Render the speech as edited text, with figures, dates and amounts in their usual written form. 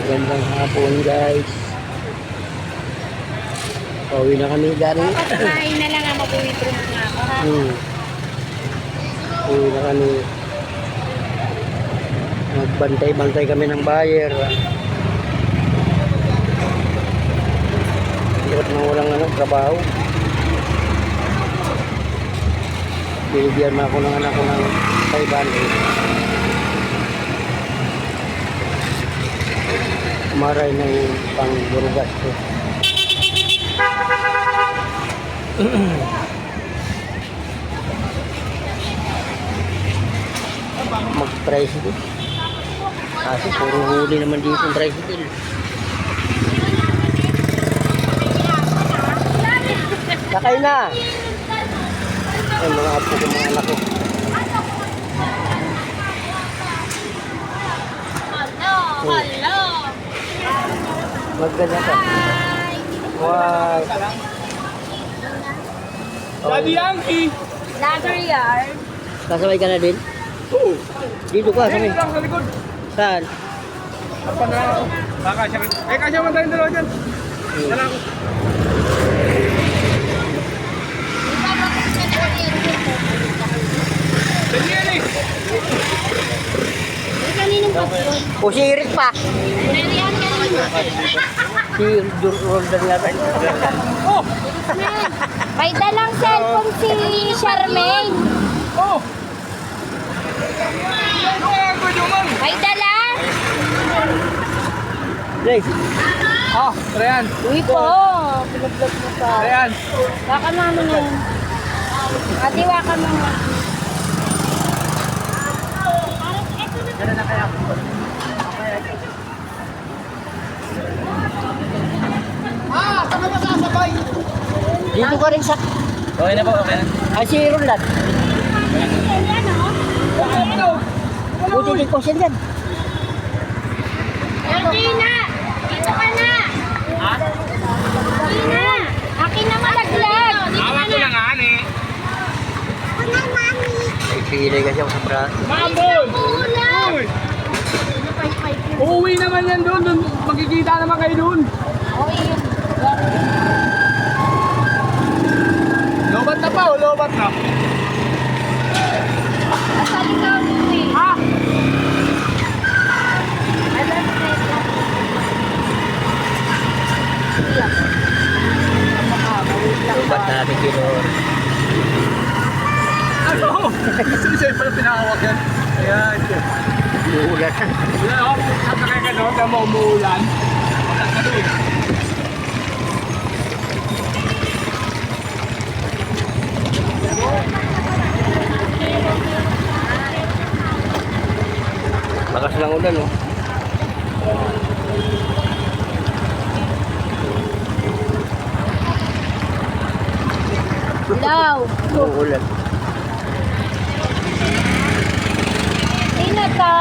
Magandang hapon guys. Pauwi na kami galing. Kapag na lang ang mag-withdraw nga ako ha. Pauwi na kami. Nagbantay-bantay kami ng buyer. Hirap na walang trabaho. Binigyan na ako ng anak ko ng 500. Maray na yung pang-burugas ko. Mag-tricycle. Kasi puro huli naman dito yung tricycle. Sakay na! Ay, mga apo ko, mga anak ko. Hello! Maganda ka. Wow! Daddy Yankee! Ladder yard. Kasabay ka na din? Oo! Dito ka, Ayun sabay. lang sa likod! Saan? Apa na ako? Baka siya... kasya man tayong dalawa dyan! Dala ako! Dali yan eh! May kaninong pasyon? O si Eric pa. Narihan kanina. Si Jordan nga tayo. Oh! May dalang cellphone si Charmaine. Oh! Ano nga ko duman? May dala? Jay, Ah! Trayan! Uy po. Pinablog mo pa. Trayan! Baka naman yun. Adiwa ka mga. Ah! Saan ka masasabay? dito ka rin sa... Okay na po, okay na. Ay, si Roland. Buti ko siya dyan. Tina! Dito ka na! Ha? Tina! Akin na malaglag! Awa ko na nga, eh. Ay, pilay kasi ako sa braso. Mamon! Ulam! Uy! Uuwi naman yan doon. Magkikita naman kayo doon. Okay yun. Lobat na pa o lobat na? Asal ikaw dito eh. Ha? Lubat na natin kinor. Ano? Gusto pala pinakawag yan. Ayan. Uulan. Wala ako. Sasakay ka doon. Dahil mo umuulan. Wala ka doon. Lakas ng ulan, oh. Daw. Uulan. Tina ka.